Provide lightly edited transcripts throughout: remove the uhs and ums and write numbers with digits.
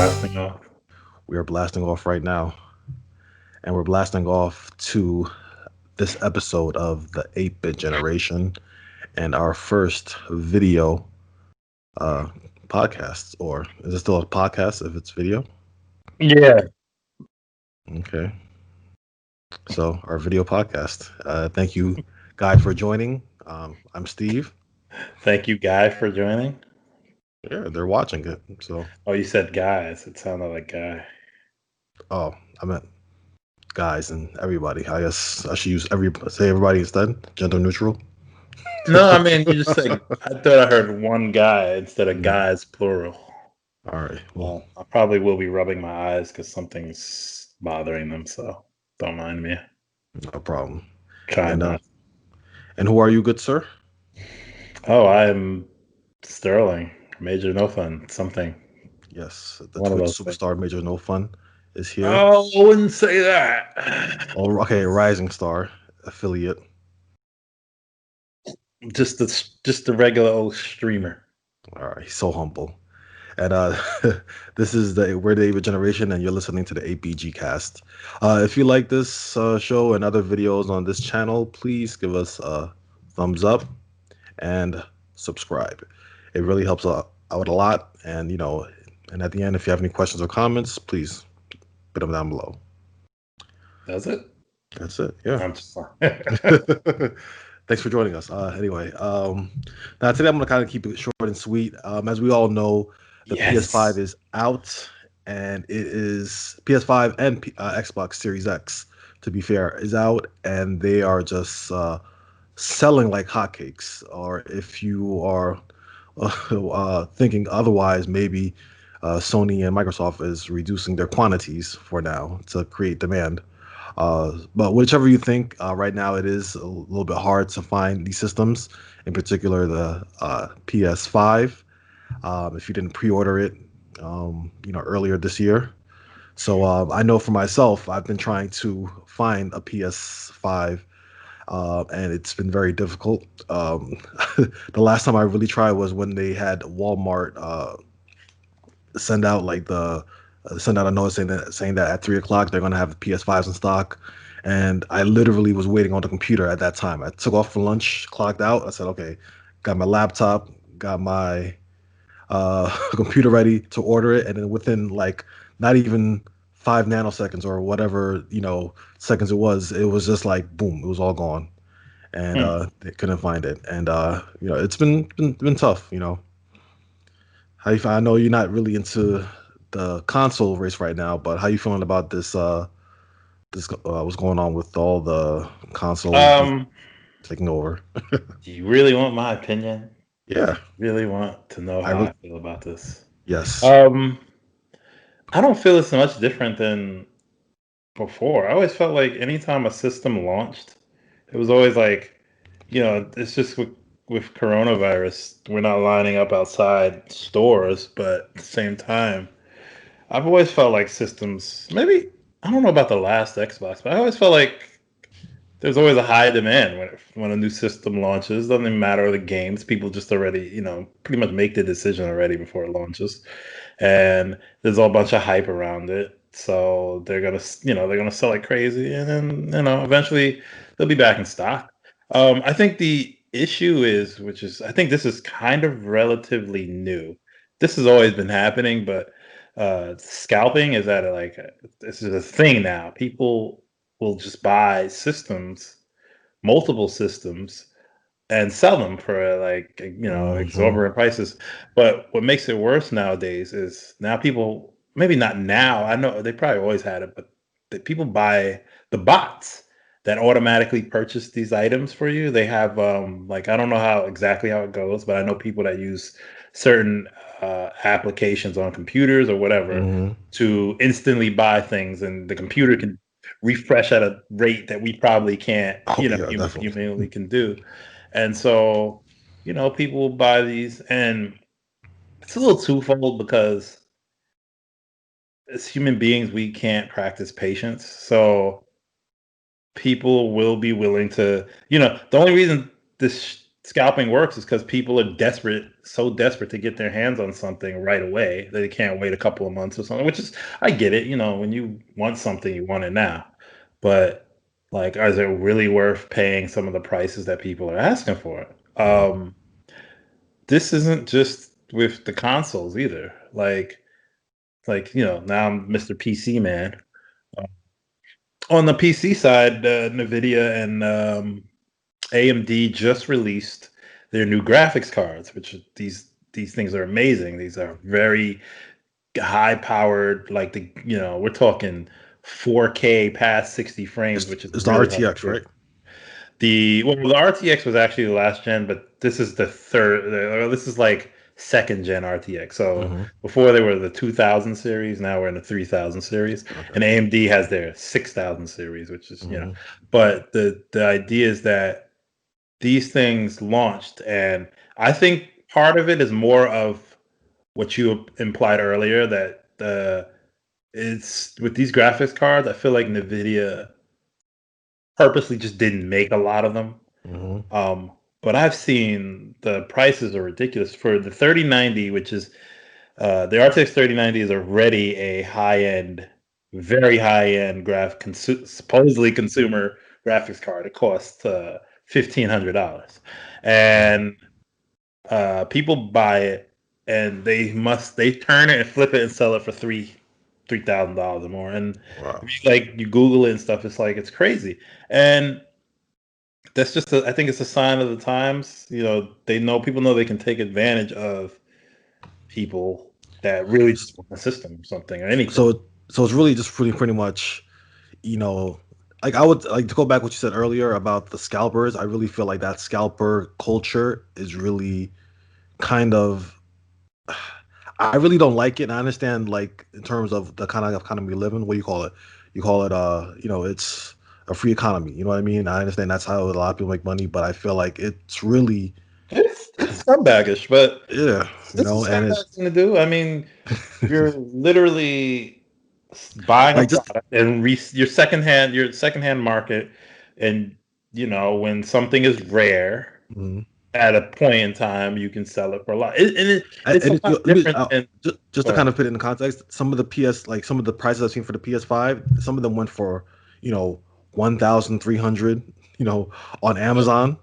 blasting off. We are blasting off right now, and we're blasting off to this episode of the 8-bit generation and our first video uh, podcast. Or is it still a podcast if it's video? Yeah. Okay. So, our video podcast. Thank you, Guy, for joining. I'm Steve. Thank you, Guy, for joining. Yeah, they're watching it. So, Oh, you said guys. It sounded like Guy. oh, I meant guys and everybody. I guess I should say everybody instead, gender neutral. No, I mean, you just said, I thought I heard one guy instead of Mhm. guys, plural. All right. Well, I probably will be rubbing my eyes because something's bothering them, so don't mind me. no problem. Trying And not. who are you, good sir? Oh, I'm Sterling. Major No Fun. Something. Yes, the One of Twitch those things. superstar Major No Fun is here. Oh, I wouldn't say that. Oh, okay, Rising Star affiliate. Just the regular old streamer. All right, he's so humble. And this is the We're the 8-bit generation, and you're listening to the 8BGCast. If you like this show and other videos on this channel, please give us a thumbs up and subscribe. It really helps out a lot. And and at the end, if you have any questions or comments, please put them down below. Does it? That's it. Yeah. I'm just Thanks for joining us. Anyway, now today I'm gonna kind of keep it short and sweet. As we all know, the PS5 is out, and it is PS5 and Xbox Series X. To be fair, is out, and they are just selling like hotcakes. Or if you are thinking otherwise, maybe Sony and Microsoft is reducing their quantities for now to create demand. But whichever you think, right now it is a little bit hard to find these systems, in particular the PS5. If you didn't pre-order it, earlier this year. So I know for myself, I've been trying to find a PS5, and it's been very difficult. The last time I really tried was when they had Walmart send out like the send out a notice saying that at 3 o'clock they're gonna have PS5s in stock, and I literally was waiting on the computer at that time. I took off for lunch, clocked out. I said, okay, got my laptop, got my computer ready to order it, and then within like not even 5 nanoseconds or whatever seconds it was just like boom, it was all gone, and they couldn't find it, and it's been tough. I know you're not really into the console race right now, but how you feeling about this what's going on with all the consoles just um. taking over? Do you really want my opinion? Yeah, Really want to know I how really I feel about this? yes. Um, I don't feel it's much different than before. I always felt like anytime a system launched, it was always like, it's just with coronavirus, we're not lining up outside stores, but at the same time, I've always felt like systems. Maybe I don't know about the last Xbox, but I always felt like there's always a high demand when a new system launches. Doesn't even matter the games. People just already, pretty much make the decision already before it launches, and there's a whole bunch of hype around it. So they're gonna sell like crazy, and then eventually they'll be back in stock. I think the issue is, which is, I think this is kind of relatively new. This has always been happening, but scalping is at this is a thing now. People will just buy systems, multiple systems, and sell them for Hmm. exorbitant prices. But what makes it worse nowadays is now people, maybe not now, I know they probably always had it, but people buy the bots that automatically purchase these items for you. They have like, I don't know how it goes, but I know people that use certain applications on computers or whatever Hmm. to instantly buy things, and the computer can refresh at a rate that we probably can't, Oh yeah, definitely. humanly can do. And so, people will buy these, and it's a little twofold because as human beings, we can't practice patience. So people will be willing to, the only reason this scalping works is because people are desperate, so desperate to get their hands on something right away that they can't wait a couple of months or something. Which is, I get it. You know, when you want something, you want it now. But like, is it really worth paying some of the prices that people are asking for it? This isn't just with the consoles either. Like now I'm Mr. PC man. Uh, On the PC side, Nvidia and AMD just released their new graphics cards, which these things are amazing. These are very high powered, like we're talking 4K past 60 frames, which is It's the really hard RTX, to do. right? The RTX was actually the last gen, but this is the third. This is like second gen RTX. So Mm-hmm. before they were the 2000 series, now we're in the 3000 series, Okay. and AMD has their 6000 series, which is Mm-hmm. But the idea is that these things launched, and I think part of it is more of what you implied earlier, that it's with these graphics cards. I feel like Nvidia purposely just didn't make a lot of them. Mm-hmm. But I've seen the prices are ridiculous for the 3090, which is the RTX 3090 is already a high end, very high end supposedly consumer graphics card. It costs $1,500, and people buy it, and they turn it and flip it and sell it for $3,000 or more. And Wow. if you Google it and stuff, it's like it's crazy. And that's just I think it's a sign of the times. People know they can take advantage of people that really just want a system or something or anything. So it's really just pretty much, you know, like I would like to go back what you said earlier about the scalpers. I really feel like that scalper culture is really kind of I really don't like it. And I understand like in terms of the kind of economy we live in, what do you call it? You call it it's a free economy. You know what I mean? I understand that's how a lot of people make money, but I feel like it's really It's scumbaggish, but yeah, it's a and scumbag thing to do. I mean, you're literally buying a like just product and your secondhand market, and when something is rare mhm. at a point in time, you can sell it for a lot. It's And a lot different than. just Go to kind ahead. of put it in context, some of the like some of the prices I've seen for the PS5, some of them went for, 1,300, on Amazon.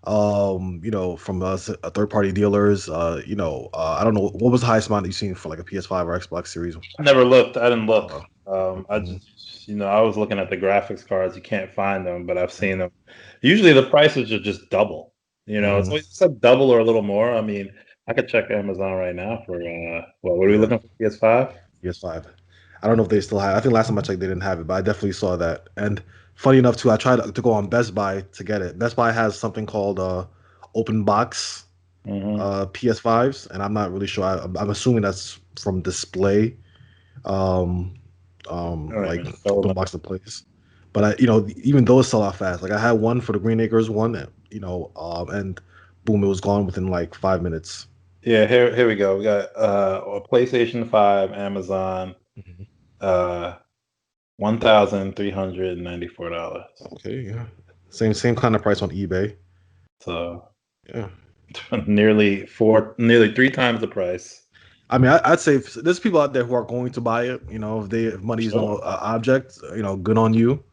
From third party dealers. I don't know what was the highest amount that you've seen for like a PS5 or Xbox Series. I never looked. I didn't look. I Mhm. just, I was looking at the graphics cards. You can't find them, but I've seen them. Usually the prices are just double. It's Mhm. always it's like double or a little more. I mean, I could check Amazon right now for what are we Yeah, looking for? PS5? PS5. I don't know if they still have. I think last time I checked, they didn't have it, but I definitely saw that. And funny enough, too, I tried to go on Best Buy to get it. Best Buy has something called open box Mm-hmm. PS5s, and I'm not really sure. I'm assuming that's from display, um, I don't like even know open them. box to place. But even those sell out fast. Like I had one for the Green Acres one, and boom, it was gone within like 5 minutes. Yeah, here we go. We got a PlayStation 5, Amazon, Mhm. uh $1,394. Okay, yeah, same kind of price on eBay. So Yeah. nearly three times the price. I mean, I'd say there's people out there who are going to buy it. If money is no Sure. object, good on you.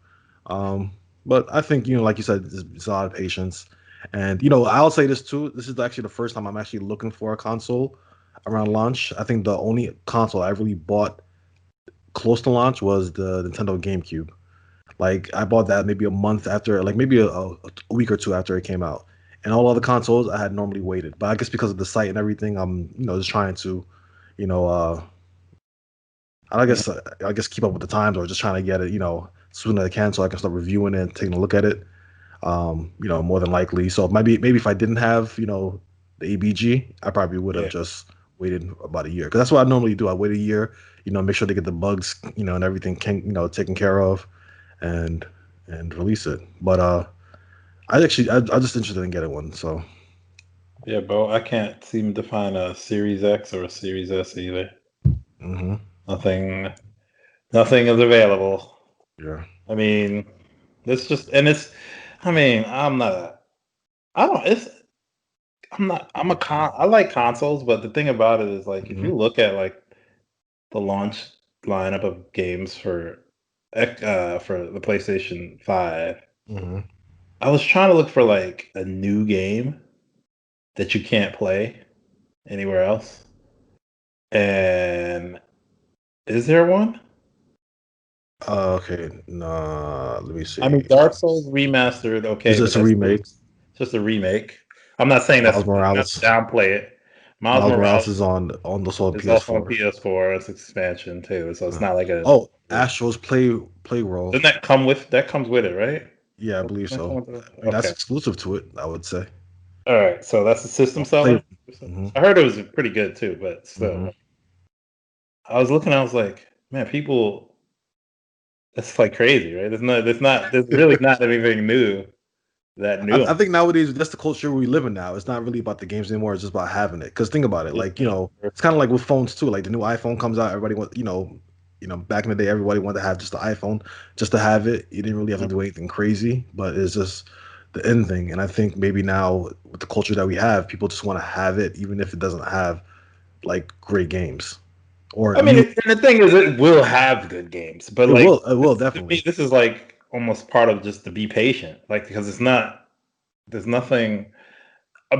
Um, but I think like you said, it's a lot of patience. And I'll say this too. This is actually the first time I'm actually looking for a console around launch. I think the only console I really bought close to launch was the Nintendo GameCube. Like I bought that maybe a month after, like maybe a week or two after it came out. And all other consoles I had normally waited, but I guess because of the site and everything, I'm just trying to, you know, Mhm. I guess keep up with the times or just trying to get it, soon as I can so I can start reviewing it and taking a look at it. More than likely. So maybe if I didn't have, the ABG, I probably would have Yeah. just waited about a year. Because that's what I normally do. I wait a year, make sure they get the bugs, and everything taken care of and release it. But I'm just interested in getting one. So Yeah, bro. I can't seem to find a Series X or a Series S either. hmm Nothing nothing is available. yeah. I mean, it's just and it's I mean, I'm not I don't it's I'm not. I like consoles, but the thing about it is like if Mm-hmm. you look at like the launch lineup of games for the PlayStation 5, Mm-hmm. I was trying to look for like a new game that you can't play anywhere else. And is there one? Okay, nah, let me I mean, see. Dark Souls remastered, Is okay, but this a that's still remake? just a remake. I'm not saying that's Miles not to Morales. downplay it. Miles Miles Morales Morales is on the is also on PS4. PS4. It's expansion too, so it's Uh, not like a. oh, Astro's Playroll. Doesn't that comes with it, right? Yeah, I believe Doesn't that come so. with it? I mean, that's Okay. exclusive to it, I would say. All right. So that's the system Play. seller. Hmm. I heard it was pretty good too, but Hmm. still, I was looking. I was like, man, people. That's like crazy, right? There's really not anything new that new. I think nowadays that's the culture we live in now. It's not really about the games anymore. It's just about having it. Because think about it, like Yeah. it's kind of like with phones too. Like the new iPhone comes out, everybody wants, back in the day, everybody wanted to have just the iPhone, just to have it. You didn't really have to do anything crazy, but it's just the end thing. And I think maybe now with the culture that we have, people just want to have it, even if it doesn't have like great games or I mean, new. and the thing is, it will have good games, but like It will to me, definitely. this is like almost part of just to be patient, like because it's not. There's nothing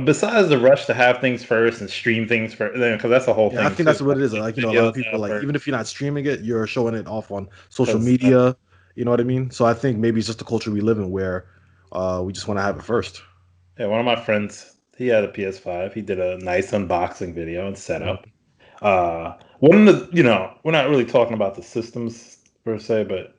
besides the rush to have things first and stream things first, because that's the whole Yeah, I thing think too. that's what it is. Like, a lot of Videos people out like first, even if you're not streaming it, you're showing it off on social because media. You know what I mean? So I think maybe it's just the culture we live in where we just want to have it first. yeah, one of my friends, he had a PS5. He did a nice unboxing video and setup. Mhm. One of the, we're not really talking about the systems per se, but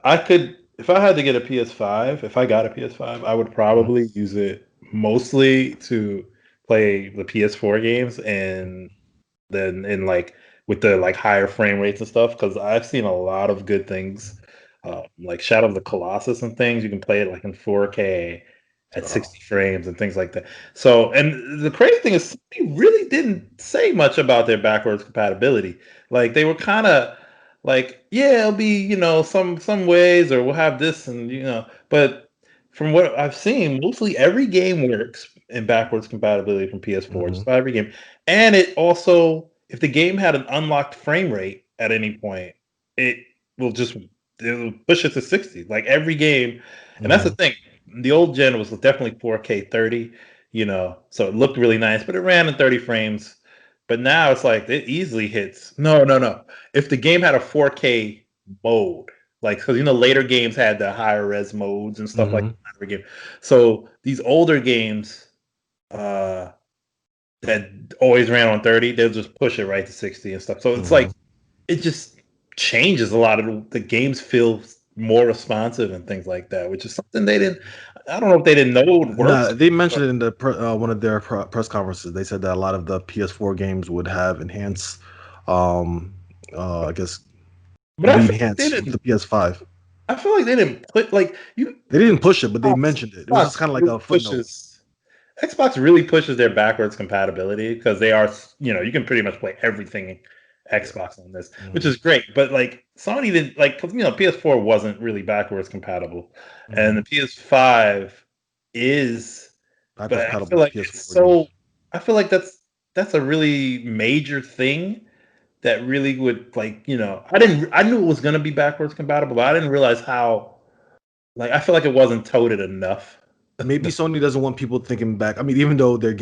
I could, if I had to get a PS5, if I got a PS5, I would Mhm. probably use it mostly to play the PS4 games and then in like with the like higher frame rates and stuff because I've seen a lot of good things, like Shadow of the Colossus and things. You can play it like in 4K at Oh, 60 frames and things like that. So, and the crazy thing is, they really didn't say much about their backwards compatibility. Like they were kind of like, yeah, it'll be some ways, or we'll have this, and but from what I've seen, mostly every game works in backwards compatibility from PS4. Just mhm. about every game. And it also, if the game had an unlocked frame rate at any point, it it'll push it to 60. Like every game, and that's the Mhm. thing. The old gen was definitely 4K 30, so it looked really nice, but it ran in 30 frames. But now it's like it easily hits. No, no, no. If the game had a 4K mode, like because later games had the higher res modes and stuff like Mhm. that. Every game. So these older games, uh that always ran on 30, they'll just push it right to 60 and stuff. So it's like Mhm. it just changes a lot of the games feel more responsive and things like that, which is something they didn't. I don't know if they didn't know it would work. Nah, they mentioned it in one of their press conferences. They said that a lot of the PS4 games would have enhanced, um, I guess, But would I be feel like they enhanced with didn't. the PS5. I feel like they didn't put like you. They didn't push it, but they Xbox, mentioned it. It was just Xbox kind of like really a footnote. pushes. Xbox really pushes their backwards compatibility because they are, you can pretty much play everything Yeah. Xbox on this, which Hmm. is great. But like Sony didn't like because PS4 wasn't really backwards compatible, and Hmm. the PS5 is. Backwards But I compatible feel with like it's PS4 games. so. I feel like that's a really major thing that really would like I knew it was gonna be backwards compatible, but I didn't realize how like I feel like it wasn't toted enough. Maybe Sony doesn't want people thinking back. I mean, even though their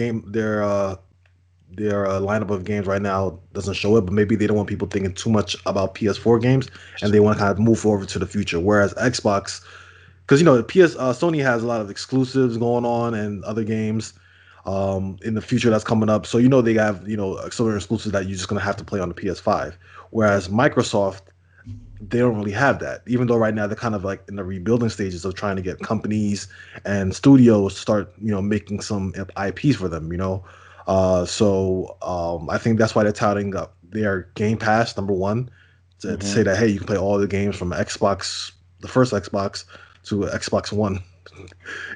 lineup of games right now doesn't show it, but maybe they don't want people thinking too much about PS4 games, and they want to kind of move forward to the future. Whereas Xbox, because Sony has a lot of exclusives going on and other games in the future that's coming up. So they have some exclusives that you're just gonna have to play on the PS5. Whereas Microsoft, they don't really have that. Even though right now they're kind of like in the rebuilding stages of trying to get companies and studios to start making some IPs for them. I think that's why they're touting up their Game Pass number one to say Mhm. that hey, you can play all the games from Xbox, the first Xbox to Xbox One.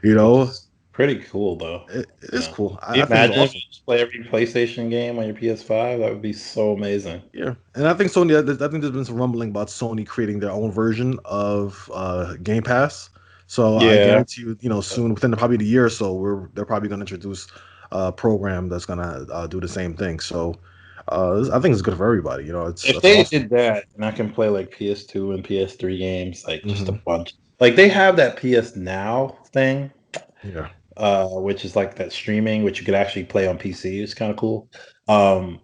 you Which know, is pretty cool though. it You is know, cool. Can you I think it's imagine if awesome. you just play every PlayStation game on your PS5? That would be so amazing. Yeah, and I think Sony. I think there's been some rumbling about Sony creating their own version of Game Pass. So I Yeah. guarantee you, soon within probably the year or so, they're probably going to introduce program that's gonna do the same thing. So I think it's good for everybody. You know, If it's they awesome. did that, and I can play like PS2 and PS3 games, like just a Hmm. bunch. Like they have that PS Now thing, Yeah. which is like that streaming, which you could actually play on PC. It's kind of cool. Um,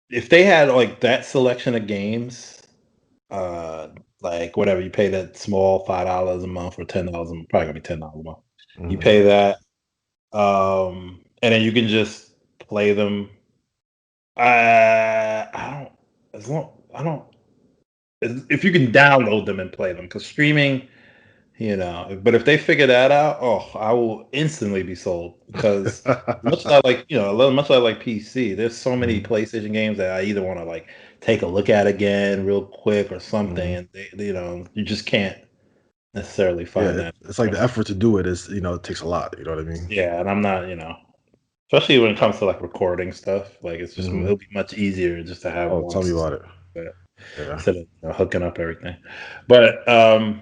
if they had like that selection of games, uh, like whatever you pay that small $5 a month or $10 a month, probably gonna be $10 a month. You Hmm. pay that, and then you can just play them. I don't as long I don't if you can download them and play them because streaming, but if they figure that out, oh, I will instantly be sold because much as I like, much as I like PC, there's so many Hmm. PlayStation games that I either want to like take a look at again real quick or something, Hmm. and you just can't necessarily Yeah, find that. it's like the effort to do it is, it takes a lot. You know what I mean? Yeah, and I'm not, especially when it comes to like recording stuff, like Hmm. it'll be much easier just to have Oh, one tell me about system it. Yeah. instead of hooking up everything. But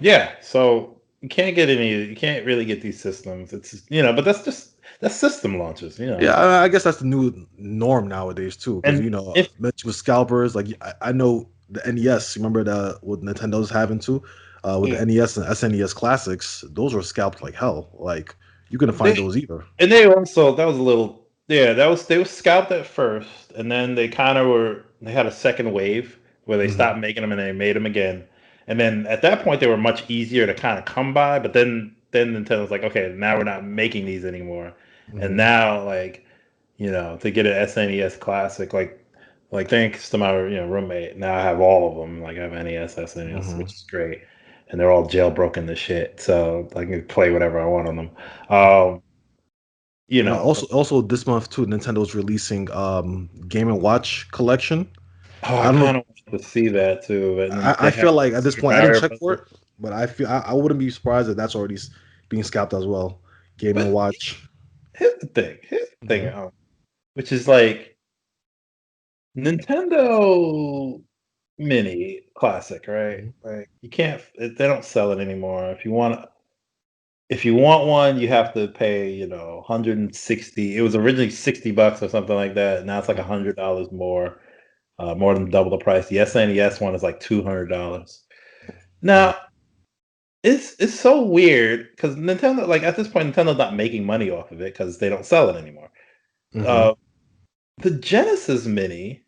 yeah, so you can't really get these systems. But that's system launches. Yeah, I guess that's the new norm nowadays too. Because And if mentioned with scalpers, like I know the NES. Remember what Nintendo's having too, with yeah, the NES and SNES classics. Those were scalped like hell. Like you couldn't find they those either. and they also that was a little yeah that was they were scalped at first, and then they had a second wave where they Hmm. stopped making them and they made them again. And then at that point they were much easier to kind of come by. But then Nintendo's like, okay, now we're not making these anymore, and Hmm. now like to get an SNES Classic, like thanks to my roommate, now I have all of them. Like I have NES, SNES, Hmm. which is great, and they're all jailbroken to shit, so I can play whatever I want on them. Um, And but also this month too, Nintendo's releasing Game and Watch collection. oh, I I don't know. kind of want to see that too. And then I they have feel like like at this Super point, I didn't Mario check for Brothers. it, but I feel I wouldn't be surprised if that's already being scalped as well. Game and But Watch. here's the thing, Hmm. which is like Nintendo Mini Classic, right? Hmm. Like you can't, they don't sell it anymore. If you want one, you have to pay, 160. It was originally $60 or something like that. Now it's like $100 more than double the price. The SNES one is like $200. Hmm. Now, it's so weird because Nintendo, like at this point, Nintendo's not making money off of it because they don't sell it anymore. Hmm. Uh, the Genesis Mini,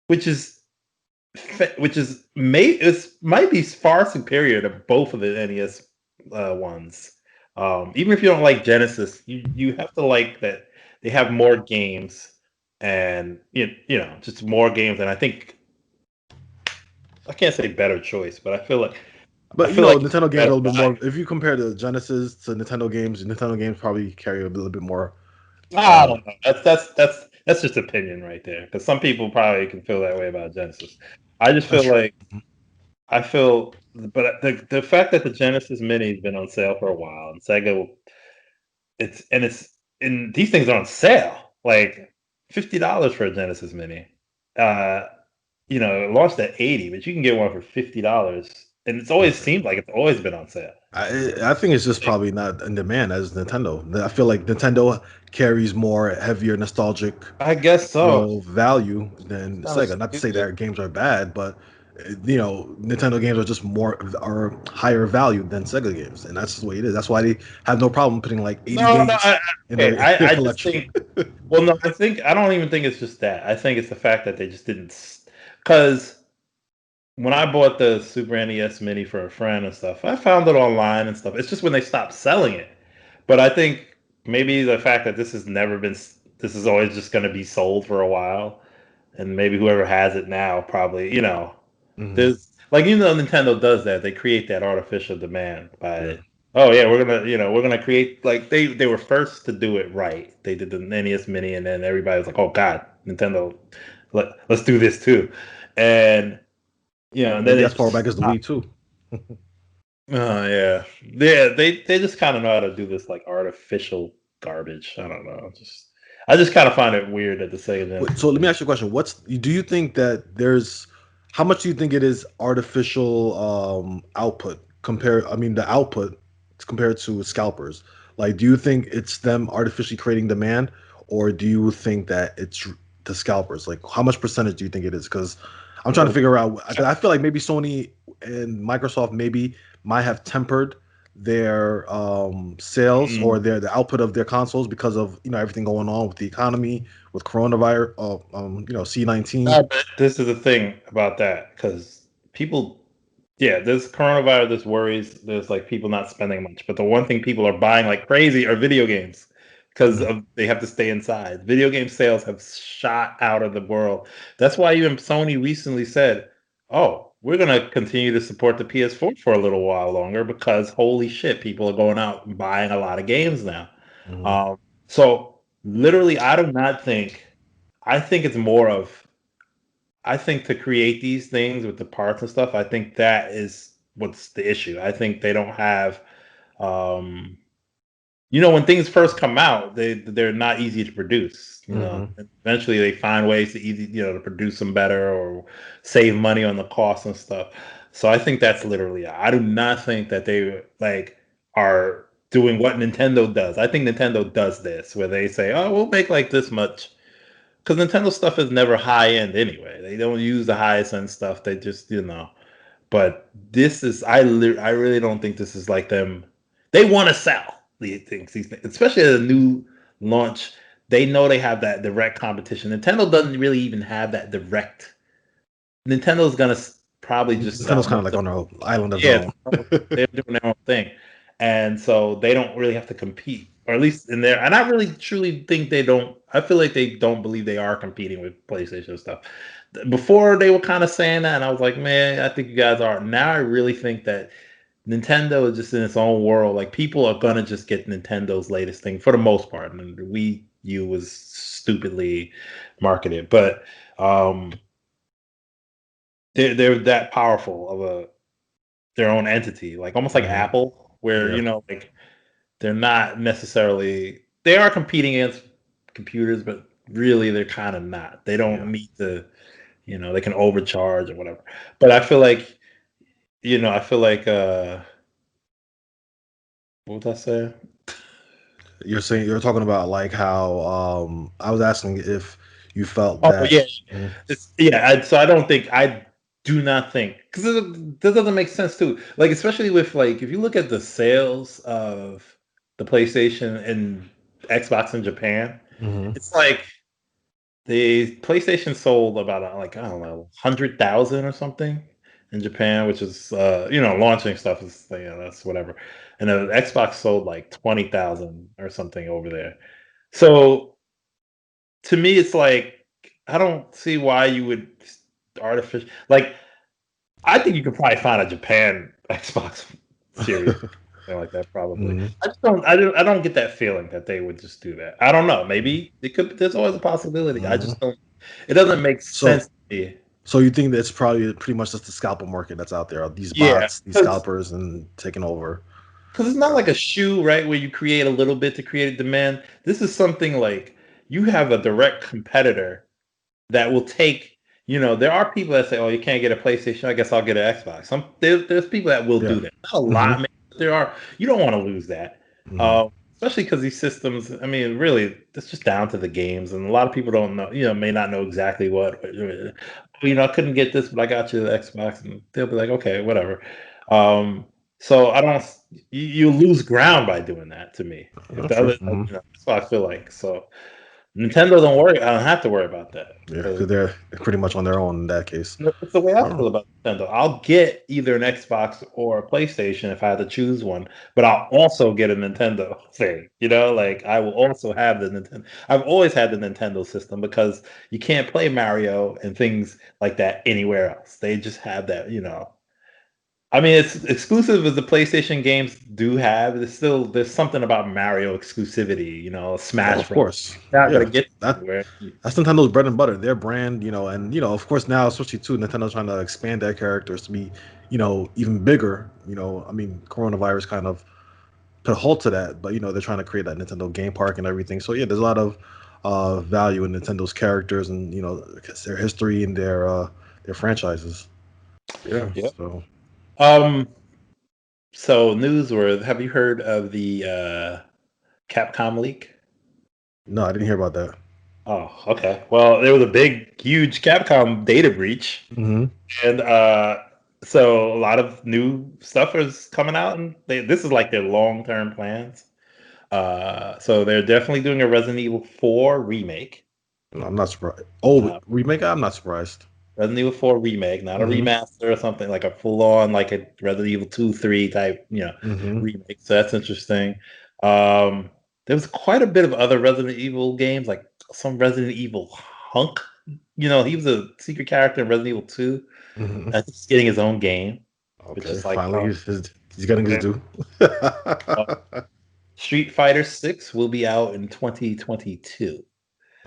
which is might be far superior to both of the NES ones. Even if you don't like Genesis, you have to like that they have more games and just more games. And I think I can't say better choice, but I But feel like it's Nintendo games are better a little bit more. value. If you compare the Genesis to Nintendo games probably carry a little bit more. I Uh, don't know. That's just opinion right there. Because some people probably can feel that way about Genesis. I just that's feel true. like but the fact that the Genesis Mini has been on sale for a while, and Sega, it's and these things are on sale, like $50 for a Genesis Mini. Uh, it launched at 80, but you can get one for $50, and it's always Okay. seemed like it's always been on sale. I think it's just Like, probably not in demand as Nintendo. I feel like Nintendo carries more heavier nostalgic, I guess so. value than Kind of Sega. Not to say stupid. their games are bad, but Nintendo games are just are higher value than Sega games, and that's just the way it is. That's why they have no problem putting like 80 No, no. games in Okay, their I just collection. think. Well, no, I don't even think it's just that. I think it's the fact that they just didn't. Because when I bought the Super NES Mini for a friend and stuff, I found it online and stuff. It's just when they stopped selling it. But I think maybe the fact that this is always just going to be sold for a while, and maybe whoever has it now probably, Hmm. there's like Nintendo does that. They create that artificial demand Yeah. by, oh yeah, we're gonna create like they were first to do it right. They did the NES Mini, and then everybody was like, oh god, Nintendo, let's do this too, and and then Maybe it as far back just as the Wii too. yeah, yeah. They just kind of know how to do this like artificial garbage. I don't know. I just kind of find it weird that the Sega Wait, Genesis so let me Mini. ask you a question. Do you think that there's how much do you think it is artificial output compared? I mean, the output compared to scalpers. Like, do you think it's them artificially creating demand, or do you think that it's the scalpers? Like, how much percentage do you think it is? Because I'm trying to figure out. I feel like maybe Sony and Microsoft maybe might have tempered their sales or the output of their consoles because of everything going on with the economy, with coronavirus, C-19. But this is the thing about that because people, yeah, there's coronavirus, there's worries, there's like people not spending much. But the one thing people are buying like crazy are video games because they have to stay inside. Video game sales have shot out of the world. That's why even Sony recently said, "Oh, we're gonna continue to support the PS4 for a little while longer because holy shit, people are going out and buying a lot of games now." So literally, I do not think. I think it's more of I think to create these things with the parts and stuff, I think that is what's the issue. I think they don't have, um, when things first come out, they're not easy to produce. Eventually they find ways to to produce them better or save money on the cost and stuff. So I think that's literally. I do not think that they are doing what Nintendo does. I think Nintendo does this where they say, "Oh, we'll make like this much." Because Nintendo stuff is never high end anyway. They don't use the highest end stuff. They just, But this is, I really don't think this is like them. They want to sell these things, especially at a new launch. They know they have that direct competition. Nintendo doesn't really even have that direct. Nintendo's gonna probably just sell Nintendo's kind of like most on their island of their yeah, own. they're doing their own thing, and so they don't really have to compete, or at least in there. And I really truly think they don't. I feel like they don't believe they are competing with PlayStation stuff. Before they were kind of saying that, and I was like, man, I think you guys are. Now I really think that Nintendo is just in its own world. Like people are gonna just get Nintendo's latest thing for the most part, and the Wii U was stupidly marketed, but they're that powerful of their own entity, like almost like Apple, where Yeah. like they're not necessarily they are competing against computers, but really they're kind of not. They don't Yeah. need to, they can overcharge or whatever. But I feel like, what would I say? You're talking about like how I was asking if you felt Oh that. yeah, so I don't think I do not think because that doesn't make sense too. Like especially with like if you look at the sales of the PlayStation and Xbox in Japan, Mhm. it's like the PlayStation sold about like I don't know 100,000 or something in Japan, which is launching stuff is that's whatever, and the Xbox sold like 20,000 or something over there. So to me, it's like I don't see why you would artificial like. I think you could probably find a Japan Xbox series, something like that. Probably. Mhm. I just don't. I don't get that feeling that they would just do that. I don't know. Maybe it could. There's always a possibility. I Mhm. just don't. It doesn't make sense So, to me. so you think that it's probably pretty much just the scalper market that's out there, these Yeah, bots, these because scalpers, and taking over. it's not like a shoe, right? Where you create a little bit to create a demand. This is something like you have a direct competitor that will take. There are people that say, "Oh, you can't get a PlayStation. I guess I'll get an Xbox." There's people that will do Yeah. that. Not a lot, Hmm. maybe, but there are. You don't want to lose that, Hmm. especially because these systems. I mean, really, it's just down to the games, and a lot of people don't know. May not know exactly what. I couldn't get this, but I got you the Xbox, and they'll be like, "Okay, whatever." Um, so I don't. You lose ground by doing that. To me, if the Sure. other, that's what I feel like. So. Nintendo don't worry. I don't have to worry about that Yeah, because because they're pretty much on their own in that case. that's the way I Oh, feel about Nintendo. I'll get either an Xbox or a PlayStation if I had to choose one, but I'll also get a Nintendo thing. Like I will also have the Nintendo. I've always had the Nintendo system because you can't play Mario and things like that anywhere else. They just have that. I mean, it's exclusive as the PlayStation games do have. There's something about Mario exclusivity. oh, Smash of Bros. course. You're not gonna Yeah, get that where. that's Nintendo's bread and butter. Their brand, and of course now, especially too, Nintendo's trying to expand their characters to be, even bigger. I mean, coronavirus kind of put a halt to that, but they're trying to create that Nintendo game park and everything. So yeah, there's a lot of value in Nintendo's characters and their history and their franchises. Yeah. Yep. So Um. So newsworth. Have you heard of the Capcom leak? No, I didn't hear about that. Oh, okay. Well, there was a big, huge Capcom data breach, Mm-hmm. and so a lot of new stuff is coming out, and this is like their long-term plans. So they're definitely doing a Resident Evil 4 remake. No, I'm not surprised. Oh, Uh, remake? I'm not surprised. Resident Evil 4 remake, not a Mm-hmm. remaster or something like a full-on like a Resident Evil 2, 3 type, Mm-hmm. remake. So that's interesting. Um, there was quite a bit of other Resident Evil games, like some Resident Evil Hunk. He was a secret character in Resident Evil 2. Mm-hmm. I think he's getting his own game, which Okay, is like finally he's getting his yeah. due. Uh, Street Fighter 6 will be out in 2022.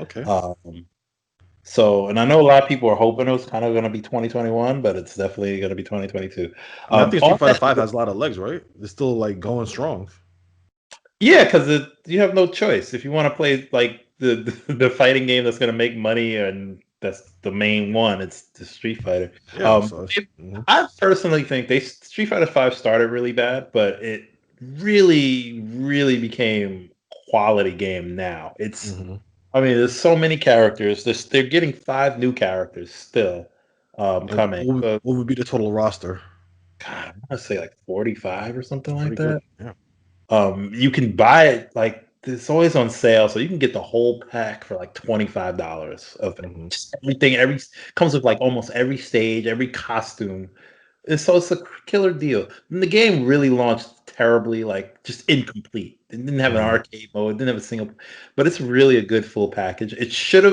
Okay. Um, and I know a lot of people are hoping it was kind of going to be 2021, but it's definitely going to be 2022. I mean, I think On Street Fighter that, 5 has a lot of legs, right? It's still like going strong. yeah, because you have no choice if you want to play like the fighting game that's going to make money, and that's the main one. It's the Street Fighter. Yeah, so mhm. I personally think Street Fighter 5 started really bad, but it really, really became quality game now. Mhm. I mean, there's so many characters. They're getting 5 new characters still And coming. So, what would be the total roster? God, I want to say like 45 or something like Pretty good. that. Yeah. You can buy it like it's always on sale, so you can get the whole pack for like $25 of Hmm. just everything. Comes with like almost every stage, every costume. And so it's a killer deal. And the game really launched terribly, like just incomplete. It didn't have an Hmm. arcade mode. It didn't have a single, but it's really a good full package. They should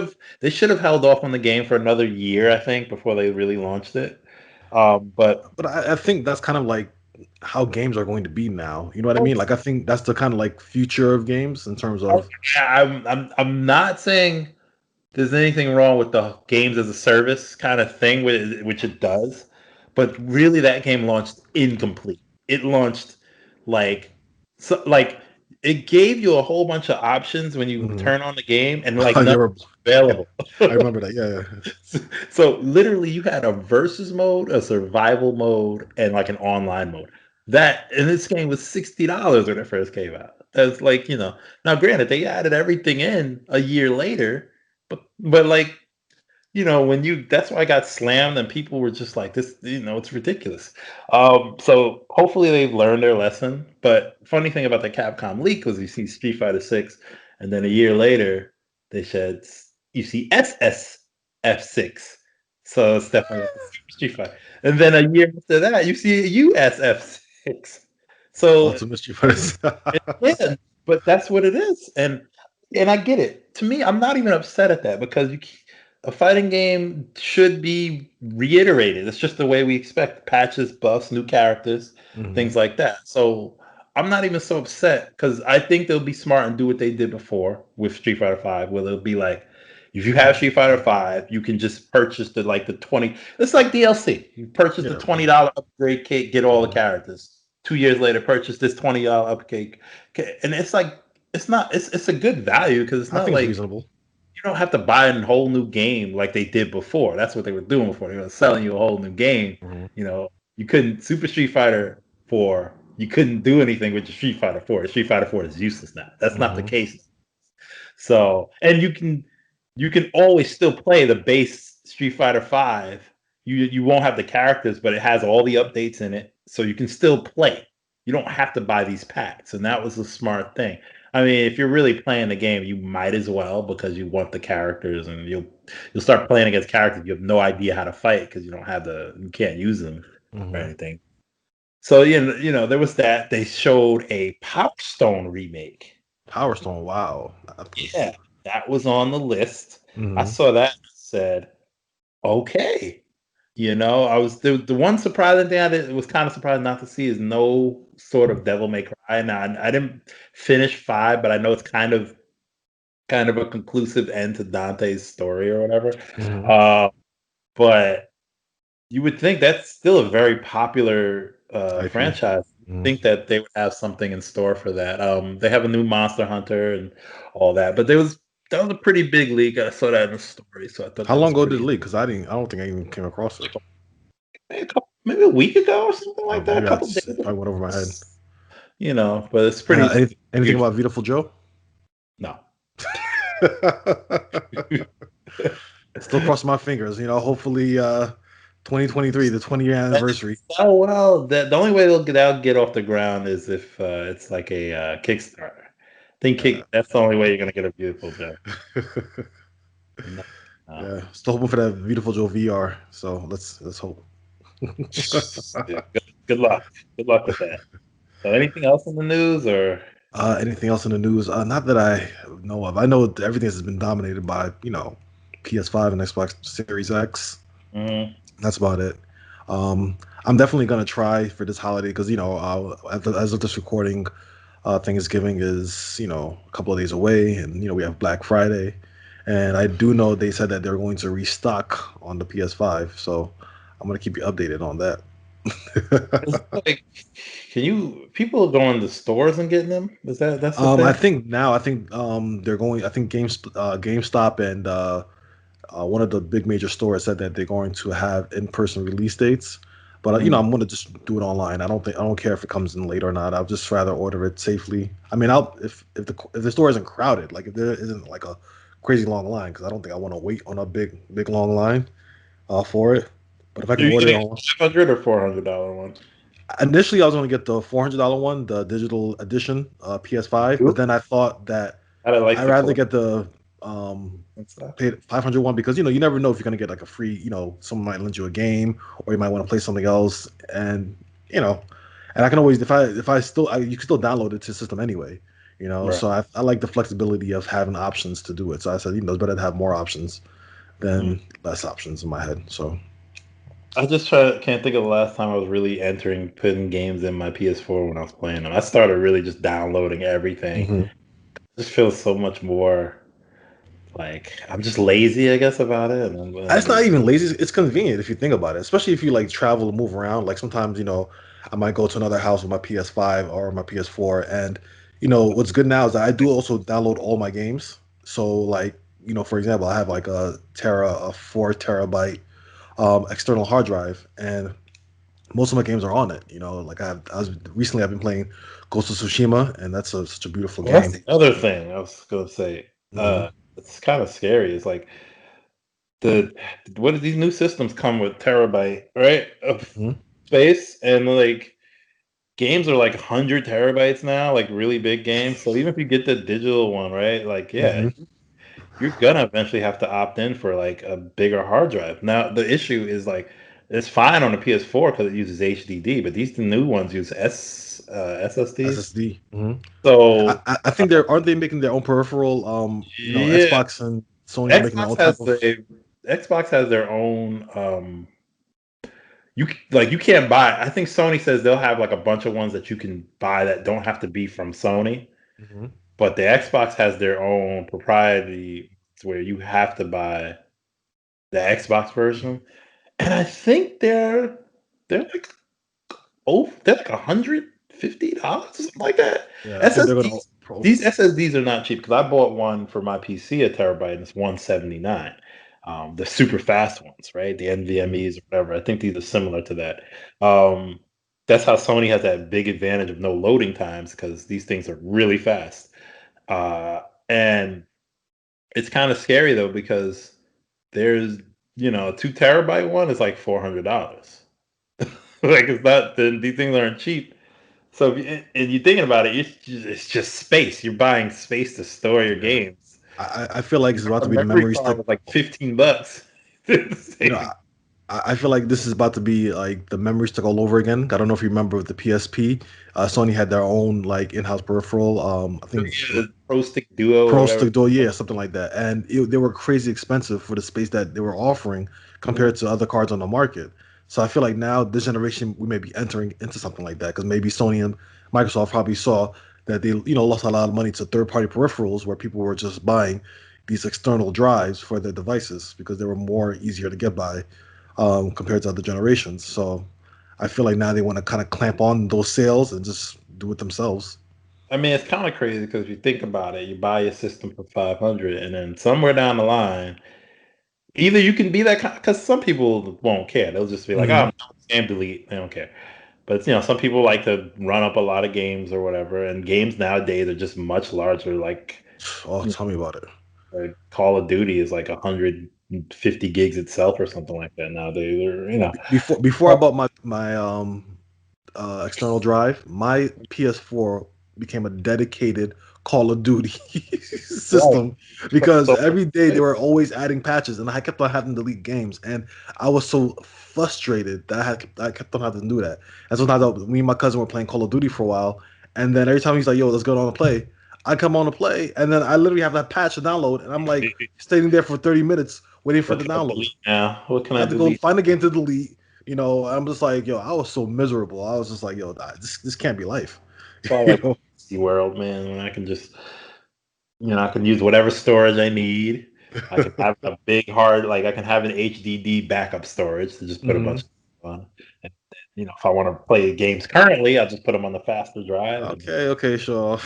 have held off on the game for another year, I think, before they really launched it. But But I think that's kind of like how games are going to be now. You know what I mean? Like I think that's the kind of like future of games in terms of. I'm not saying there's anything wrong with the games as a service kind of thing, which it does. But really, that game launched incomplete. It launched like like it gave you a whole bunch of options when you Mhm. turn on the game, and like You none ever- was available. I remember that. Yeah. So literally, you had a versus mode, a survival mode, and like an online mode. And this game was $60 when it first came out. That's like Now, granted, they added everything in a year later, but like when that's why I got slammed, and people were just like, this, it's ridiculous. So hopefully they've learned their lesson. But funny thing about the Capcom leak was you see Street Fighter 6, and then a year later they said you see SSF6. So it's definitely like a Super Street Fighter. And then a year after that, you see USF6. So Ultimate Street Fighter. yeah, but that's what it is, and I get it. To me, I'm not even upset at that because a fighting game should be reiterated. It's just the way we expect patches, buffs, new characters, Mhm. things like that. So I'm not even so upset because I think they'll be smart and do what they did before with Street Fighter Five, where they'll be like, if you have Street Fighter Five, you can just purchase the 20. It's like DLC. You purchase the Yeah. $20 upgrade kit, get all the Mhm. characters. 2 years later, purchase this $20 upgrade, and it's like it's a good value because it's I not think it's like reasonable. you don't have to buy a whole new game like they did before. That's what they were doing before. They were selling you a whole new game. Mhm. You couldn't Super Street Fighter 4. You couldn't do anything with the Street Fighter 4. Street Fighter 4 is useless now. That's not the Mhm. case. So, and you can always still play the base Street Fighter 5. You won't have the characters, but it has all the updates in it, so you can still play. You don't have to buy these packs, and that was a smart thing. I mean, if you're really playing the game, you might as well because you want the characters, and you'll start playing against characters you have no idea how to fight because you can't use them or Mhm. anything. So there was that. They showed a Power Stone remake. Power Stone. Wow. That was. Yeah, that was on the list. I Mhm. saw that and said, okay. I was the one surprising thing was kind of surprised not to see is no sort of Devil May Cry. Now I didn't finish 5, but I know it's kind of a conclusive end to Dante's story or whatever. Mhm. Uh, but you would think that's still a very popular IP. franchise. Mhm. Think that they would have something in store for that. They have a new Monster Hunter and all that, but that was a pretty big league. I saw that in the story, so I thought How that long was ago did it pretty. leak? Because I didn't. I don't think I even came across it. Maybe a week ago or something like that. A Maybe couple that's days it ago. probably went over my head. But it's pretty. Anything about Beautiful Joe? No. Still crossing my fingers. Hopefully, 2023, the 20-year anniversary. Oh well, the only way they'll get off the ground is if it's like a Kickstarter. That's the only way you're gonna get a beautiful Joe. No, no. Yeah, still hoping for that beautiful Joe VR. So let's hope. Good, good luck. Good luck with that. So, anything else in the news or? Anything else in the news? Not that I know of. I know everything has been dominated by PS5 and Xbox Series X. Mhm. That's about it. I'm definitely gonna try for this holiday because as of this recording, Thanksgiving is a couple of days away, and we have Black Friday, and I do know they said that they're going to restock on the PS5, so I'm gonna keep you updated on that. Is it like, can you people are going to stores and getting them? That's the I thing? think now they're going. I think GameStop and one of the big major stores said that they're going to have in-person release dates. But Mm. I'm gonna just do it online. I don't care if it comes in late or not. I'll just rather order it safely. I mean, I'll if the store isn't crowded, like if there isn't like a crazy long line, because I don't think I want to wait on a big long line for it. But if I Are can you order it getting on, a $500 or $400 one? initially I was gonna get the $400 one, the digital edition PS5. But You? then I thought that I like I'd the rather collection get the um and stuff. paid 500 one because you never know if you're gonna get like a free, someone might lend you a game or you might want to play something else, and you know and I can always if I still you can still download it to the system anyway, Right. so I like the flexibility of having options to do it. So I said it's better to have more options Mm. than less options in my head. So I just can't think of the last time I was really putting games in my PS4 when I was playing them. I started really just downloading everything. mhm. It just feels so much more like I'm just lazy, I guess, about it. It's not even lazy. It's convenient if you think about it, especially if you like travel and move around. Like sometimes, I might go to another house with my PS5 or my PS4, and what's good now is that I do also download all my games. So like, for example, I have like a 4 terabyte external hard drive, and most of my games are on it. Like I've been playing Ghost of Tsushima, and that's such a beautiful Well, that's game. the other thing I was gonna say. Hmm. It's kind of scary. It's like the what do these new systems come with terabyte, right, of Hmm. space, and like games are like 100 terabytes now, like really big games. So even if you get the digital one, right, like yeah, Hmm. you're gonna eventually have to opt in for like a bigger hard drive. Now the issue is like it's fine on the PS4 because it uses HDD, but these new ones use SSDs. SSD. So I think they're aren't they making their own peripheral? yeah, Xbox and Sony are making their Xbox own type has of. the Xbox has their own. You can't buy. I think Sony says they'll have like a bunch of ones that you can buy that don't have to be from Sony. Mhm. But the Xbox has their own propriety where you have to buy the Xbox version, and I think they're like they're like $150 or something like that. Yeah, I think they're gonna. SSDs these SSDs are not cheap because I bought one for my PC, a terabyte, and it's 179. The super fast ones, right? The Mhm. NVMe's or whatever. I think these are similar to that. Um, that's how Sony has that big advantage of no loading times because these things are really fast. And it's kind of scary though because there's 2 terabyte one is like $400. Like it's not these things aren't cheap. So and you're thinking about it, it's just space. You're buying space to store your Yeah, games. I feel like it's about A to be the memory memory card stick. was like $15. You know, I feel like this is about to be like the memory stick all over again. I don't know if you remember with the PSP, Sony had their own like in-house peripheral. I think The Pro Stick Duo or Pro whatever. Stick Duo, yeah, something like that, and they were crazy expensive for the space that they were offering Mhm. compared to other cards on the market. So I feel like now this generation we may be entering into something like that because maybe Sony and Microsoft probably saw that they lost a lot of money to third-party peripherals where people were just buying these external drives for their devices because they were more easier to get by compared to other generations. So I feel like now they want to kind of clamp on those sales and just do it themselves. I mean, it's kind of crazy because if you think about it, you buy a system for 500, and then somewhere down the line, either you can be that kind because some people won't care. They'll just be like, Hmm. "Oh, scam, delete." They don't care. But some people like to run up a lot of games or whatever, and games nowadays are just much larger. Like Oh, tell me about it. Like Call of Duty is like 150 gigs itself or something like that now. Before I bought my external drive, my PS4 became a dedicated Call of Duty Right. system because So every day they were always adding patches, and I kept on having to delete games, and I was so frustrated that I kept on having to do that. And sometimes me and my cousin were playing Call of Duty for a while, and then every time he's like, "Yo, let's go on and play," I come on to play, and then I literally have that patch to download, and I'm like standing there for 30 minutes waiting for what the can I download. delete now? What can I I had to go delete? find a game to delete. I'm just like, yo, I was so miserable. I was just like, yo, this can't be life. That's why I you like know? PC World, man. When I can just, I can use whatever storage I need. I can have a big hard, like I can have an HDD backup storage to just put a bunch hmm of stuff on. And then, if I want to play games currently, I'll just put them on the faster drive and Okay, sure.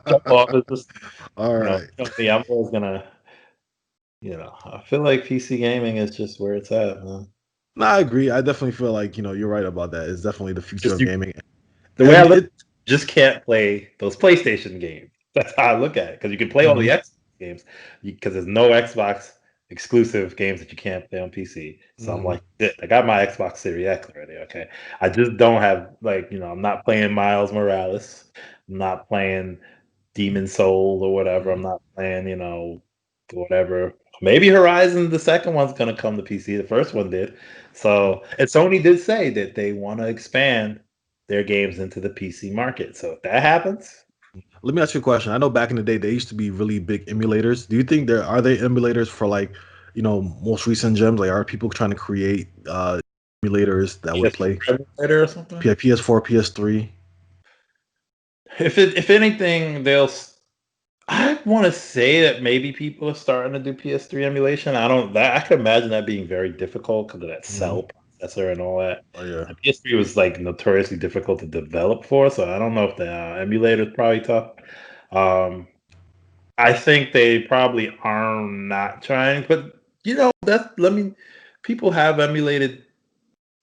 jump off. It's just, All right. me, I'm always gonna, I feel like PC gaming is just where it's at, man. No, I agree. I definitely feel like you're right about that. It's definitely the future Just of you gaming, The way I and look, it. just can't play those PlayStation games. That's how I look at it. Because you can play all the Mhm, Xbox games, because there's no Xbox exclusive games that you can't play on PC. So I'm mhm. like, "Shit, I got my Xbox Series X already. Okay, I just don't have I'm not playing Miles Morales. I'm not playing Demon Soul or whatever. I'm not playing, whatever. Maybe Horizon, the second one's gonna come to PC. The first one did. So, and Sony did say that they want to expand their games into the PC market. So if that happens, Let me ask you a question. I know back in the day they used to be really big emulators. Do you think there are they emulators for like, most recent gems? Like, are people trying to create emulators that would play PS4 emulator or something. PS4, PS3? If anything, I want to say that maybe people are starting to do PS3 emulation. I don't that I could imagine that being very difficult because of that Mhm. cell processor and all that. Oh yeah. And PS3 was like notoriously difficult to develop for, so I don't know if the emulator is probably tough. Um, I think they probably are not trying, but that's let me. People have emulated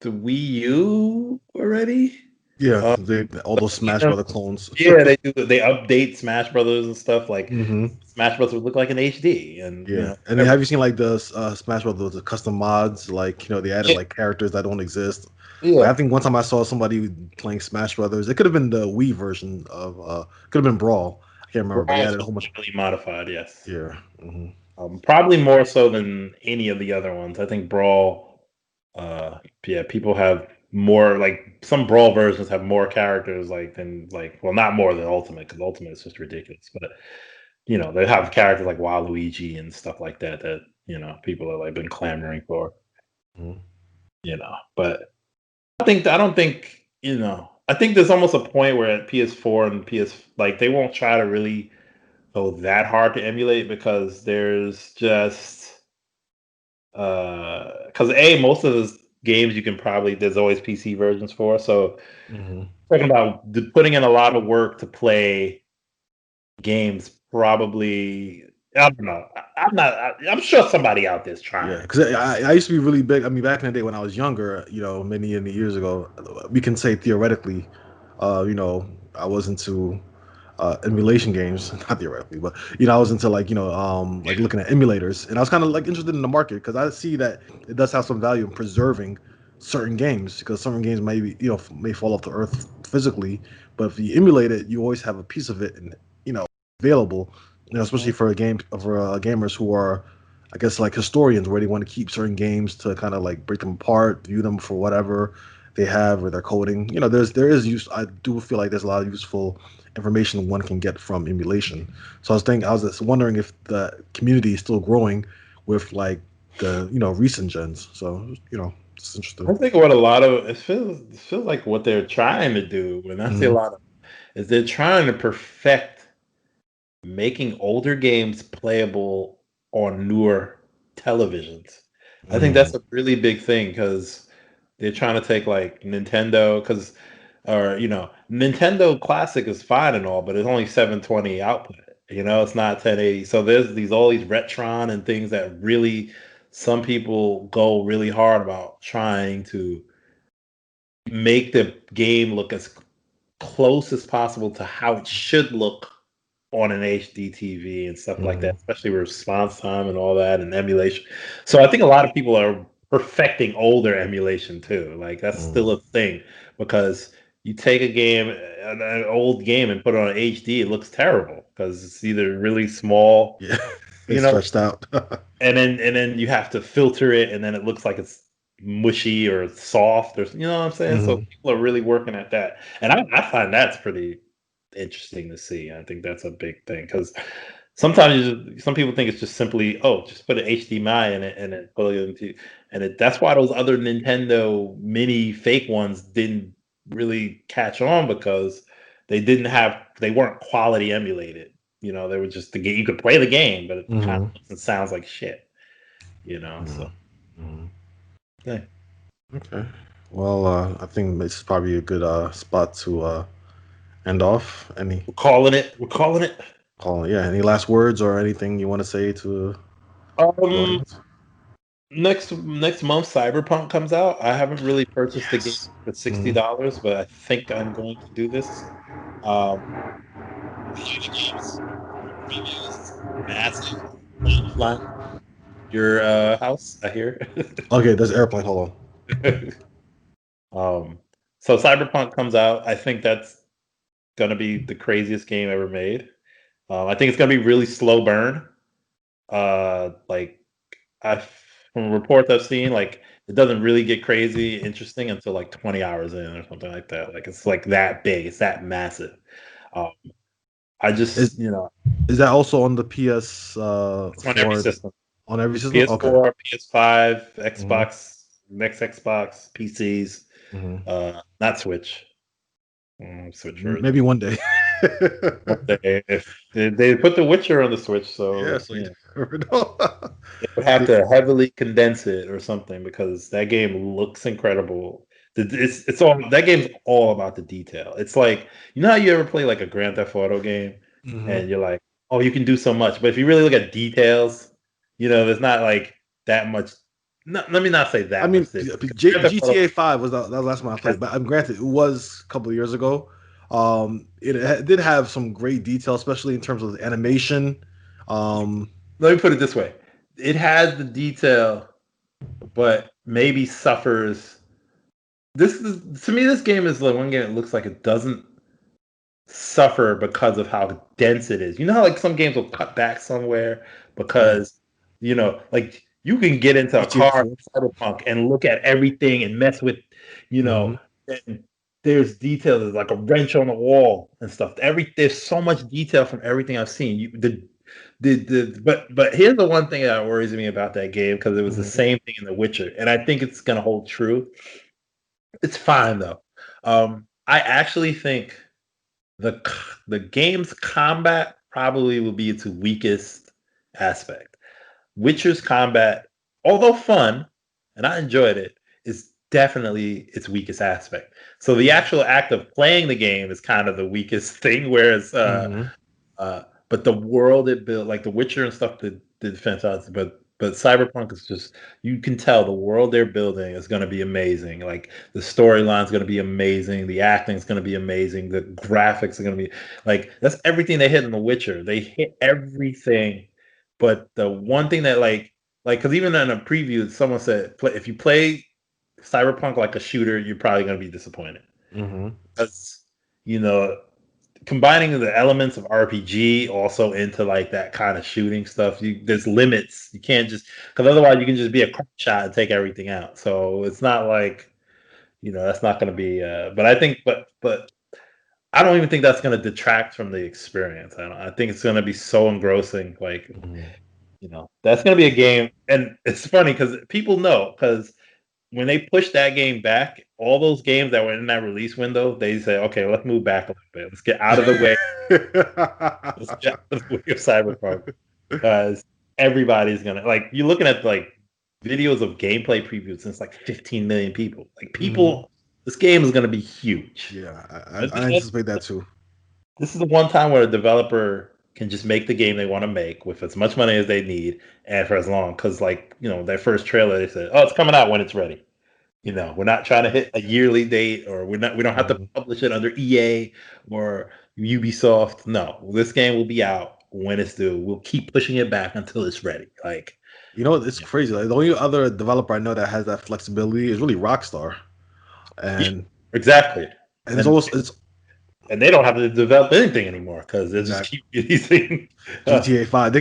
the Wii U already. Yeah, Uh, all those Smash Brother clones. yeah, they do. They update Smash Brothers and stuff. Like hmm Smash Brothers would look like an HD, and Yeah, and then have you seen like the Smash Bros. The custom mods? Like they added yeah, like characters that don't exist. Like I yeah. think one time I saw somebody playing Smash Brothers. It could have been the Wii version of could have been Brawl. I can't remember, but they Brawl's added a was whole bunch. heavily modified. Yes, Yeah. probably more so than any of the other ones. I think Brawl. Yeah, people have more like some Brawl versions have more characters well, not more than Ultimate because Ultimate is just ridiculous, but they have characters like Waluigi and stuff like that that people have like been clamoring for. Mhm. But I don't think I think there's almost a point where at PS4 and PS like they won't try to really go that hard to emulate because there's just because most of those games you can probably there's always PC versions for. So Mhm. talking about putting in a lot of work to play games, probably I don't know. I'm not. I'm sure somebody out there's Yeah, trying. because I used to be really big. I mean, back in the day when I was younger, many years ago, we can say theoretically, I was into emulation games, not theoretically, but I was into like looking at emulators, and I was kind of like interested in the market because I see that it does have some value in preserving certain games because certain games may be, may fall off the earth physically, but if you emulate it, you always have a piece of it and available, especially Mhm. for gamers who are, I guess, like historians where they want to keep certain games to kind of like break them apart, view them for whatever they have or their coding. There is use. I do feel like there's a lot of useful information one can get from emulation. So I was just wondering if the community is still growing with like the recent gens. So it's I interesting. think what a lot of it feels like what they're trying to do, when I say a hmm lot of, is they're trying to perfect making older games playable on newer televisions. I think hmm that's a really big thing because they're trying to take like Nintendo, because or Nintendo Classic is fine and all, but it's only 720 output. It's not 1080. So there's these all these Retron and things that really some people go really hard about trying to make the game look as close as possible to how it should look on an HD TV and stuff like Mm-hmm. that, especially with response time and all that and emulation. So I think a lot of people are perfecting older emulation too. Like that's still Mm-hmm. a thing because you take a game, an old game, and put it on HD, it looks terrible because it's either really small, Yeah, you it's know, stretched out. and then you have to filter it, and then it looks like it's mushy or soft, or you know what I'm saying. So Hmm. people are really working at that, and I find that's pretty interesting to see. I think that's a big thing because sometimes some people think it's just simply, oh, just put an HDMI in it and then plug it into, that's why those other Nintendo mini fake ones didn't really catch on because they weren't quality emulated. They were just the game. You could play the game, but it kind of Hmm. looks and sounds like shit. So Hmm. yeah. Okay. Well, I think this is probably a good spot to end off. Any We're calling it. We're calling it. call? Yeah. Any last words or anything you want to say to the Um, audience? next month, Cyberpunk comes out. I haven't really purchased the game Yes. for Hmm. $60, but I think I'm going to do this. Um, the game's previews massive launch line. Your house, I hear. Okay, there's an airplane. Hold um, so Cyberpunk comes out. I think that's gonna be the craziest game ever made. I think it's gonna be really slow burn. Like I've from reports I've seen, like it doesn't really get crazy interesting until like 20 hours in or something like that. Like it's like that big, it's that massive. Um, I on. just, Is that also on the PS it's on every four system. on every system? Okay. PS4, PS5, Hmm. Xbox, next Xbox, PCs, Hmm. not Switch. Switch version. Maybe one day. One day, if they put The Witcher on the Switch, Yeah, so so you yeah. never know. They would have The- to heavily condense it or something because that game looks incredible. It's all that game's all about the detail. It's like how you ever play like a Grand Theft Auto game Mhm. and you're like, oh, you can do so much, but if you really look at details, there's not like that much. No, let me not say I that mean, much difference. Grand Theft Auto GTA 5 was that was the last one I played, has, but I'm granted it was a couple of years ago. Did have some great detail, especially in terms of the animation. Um, let me put it this way: it has the detail, but maybe suffers. To me, this game is like one game that looks like it doesn't suffer because of how dense it is. You know how like some games will cut back somewhere yeah, because like you can get into a GTA car 4. in Cyberpunk and look at everything and mess with, you know, Hmm. and there's detail. There's like a wrench on the wall and stuff. There's so much detail from everything I've seen. But here's the one thing that worries me about that game because it was the Hmm. same thing in The Witcher, and I think it's gonna hold true. It's fine though. I actually think the game's combat probably will be its weakest aspect. Witcher's combat, although fun, and I enjoyed it, is definitely its weakest aspect. So the actual act of playing the game is kind of the weakest thing, whereas Hmm. but the world it built, like The Witcher and stuff, did fantastic. But Cyberpunk is just you can tell the world they're building is going to be amazing. Like the storyline's going to be amazing, the acting's going to be amazing, the graphics are going to be like that's everything they hit in The Witcher. They hit everything, but the one thing that because even in a preview, someone said if you play Cyberpunk like a shooter, you're probably going to be disappointed Hmm. because you know combining the elements of RPG also into like that kind of shooting stuff, there's limits. You can't just because otherwise you can just be a crap shot and take everything out. So it's not like that's not going to be. But I think, but I don't even think that's going to detract from the experience. I think it's going to be so engrossing. Like Hmm. that's going to be a game, and it's funny because people know because when they pushed that game back, all those games that were in that release window, they say, okay, let's move back a little bit. Let's get out of the way. Let's get out of the way of Cyberpunk because everybody's gonna like. You're looking at like videos of gameplay previews, and it's like 15 million people. Like Hmm. people, this game is gonna be huge. Yeah, And I anticipate that too. this is the one time where a developer can just make the game they want to make with as much money as they need and for as long. Because like their first trailer, they said, "Oh, it's coming out when it's ready." We're not trying to hit a yearly date, or we don't have to Mhm. publish it under EA, or Ubisoft. No, this game will be out when it's due. We'll keep pushing it back until it's ready. Like, You know, it's crazy. Like the only other developer I know that has that flexibility is really Rockstar, yeah, and exactly. it's also it's And they don't have to develop anything anymore because they just exactly keep releasing. GTA 5.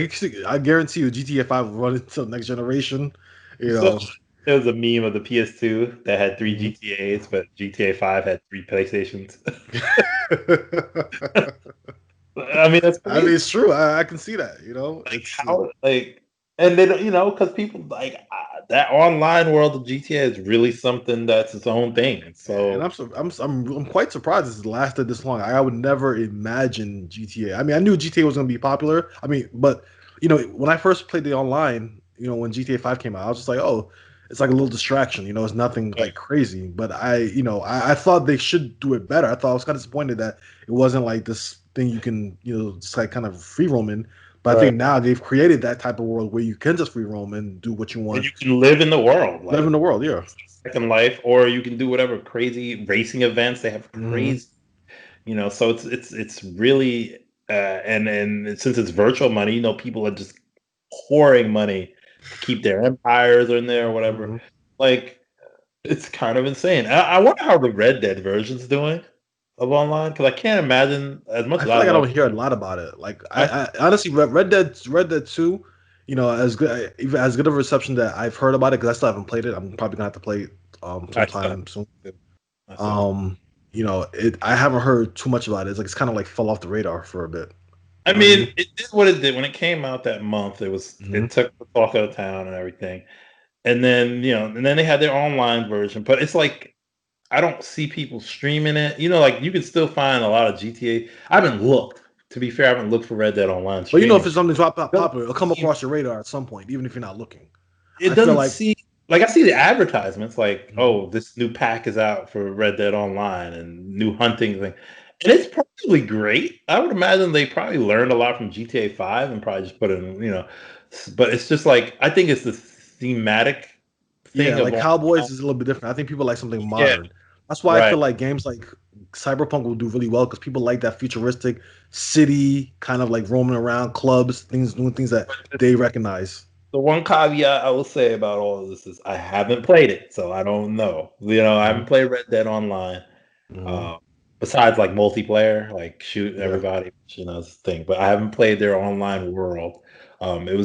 I guarantee you, GTA 5 will run until next generation. You So know. there was a meme of the PS2 that had 3 Mhm. GTAs, but GTA 5 had 3 PlayStations. I mean, that's I mean, crazy. it's true. I can see that. You know, Like it's how, like, and they don't, because people like that online world of GTA is really something that's its own thing. And and so, I'm quite surprised it's lasted this long. I would never imagine GTA. I mean, I knew GTA was going to be popular. I mean, but when I first played the online, when GTA 5 came out, I was just like, oh, it's like a little distraction. It's nothing yeah, like crazy. But I thought they should do it better. I thought I was kind of disappointed that it wasn't like this thing you can, just like kind of free roaming. But I right. think now they've created that type of world where you can just free roam and do what you And want, you can live in the world, live in like the world. Yeah. Second Life, or you can do whatever crazy racing events. They have Hmm. crazy, so it's really and since it's virtual money, people are just pouring money to keep their empires in there or whatever. Hmm. Like, it's kind of insane. I wonder how the Red Dead version's doing of online, because I can't imagine, as much I as feel I like I love don't hear a lot about it. Like I I honestly, Red Dead 2, as good even as good of a reception that I've heard about it because I still haven't played it. I'm probably gonna have to play it I still sometime soon. I still Um, I haven't heard too much about it. It's kind of like fell off the radar for a bit. I You know what I mean, mean? it did what it did when it came out that month. Hmm. It took the talk of the town and everything. And then they had their online version, but it's like I don't see people streaming it. Like you can still find a lot of GTA. I haven't looked. To be fair, I haven't looked for Red Dead Online But if streaming. it's something Doesn't popular, it'll come seem across your radar at some point, even if you're not looking. it I feel doesn't like. seem like I see the advertisements like, Mhm. oh, this new pack is out for Red Dead Online and new hunting thing. And it's probably great. I would imagine they probably learned a lot from GTA 5 and probably just put but it's just like I think it's the thematic Yeah, thing of like online. Cowboys is a little bit different. I think people like something Yeah, modern. That's why I right. feel like games like Cyberpunk will do really well because people like that futuristic city kind of like roaming around clubs, things doing things that they recognize. The one caveat I will say about all of this is I haven't played it, so I don't know. I Hmm. haven't played Red Dead Online. Hmm. Uh, Besides like multiplayer, like shoot Yeah. everybody, is the thing. But I haven't played their online world. It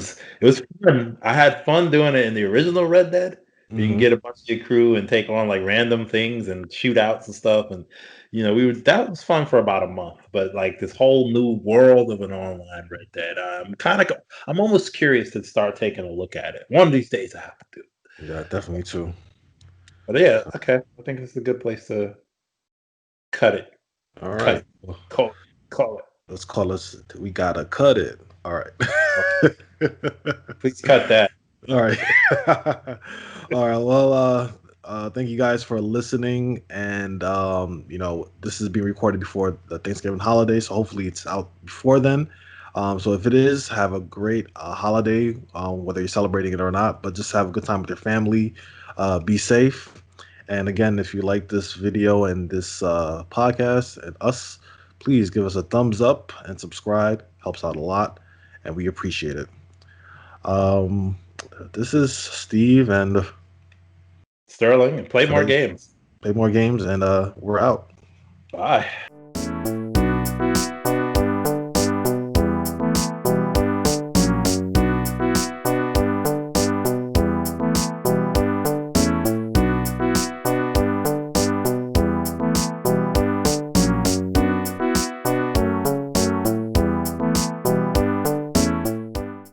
was fun. I had fun doing it in the original Red Dead. You can Hmm. get a bunch of your crew and take on like random things and shootouts and stuff. And that was fun for about a month. But like this whole new world of an online Red Dead, I'm almost curious to start taking a look at it. One of these days I have to do it. Yeah, definitely too. But yeah, okay. I think it's a good place to cut it. All Cut right. it. Well, Call it. let's call us. We gotta cut it. All right. Please cut that. All right. All right. Well, thank you guys for listening. And, this is being recorded before the Thanksgiving holiday. So hopefully it's out before then. So if it is, have a great holiday, whether you're celebrating it or not, but just have a good time with your family. Be safe. And again, if you like this video and this podcast and us, please give us a thumbs up and subscribe. Helps out a lot. And we appreciate it. Um, this is Steve, and Sterling, and play more today's games. play more games, and we're out. Bye.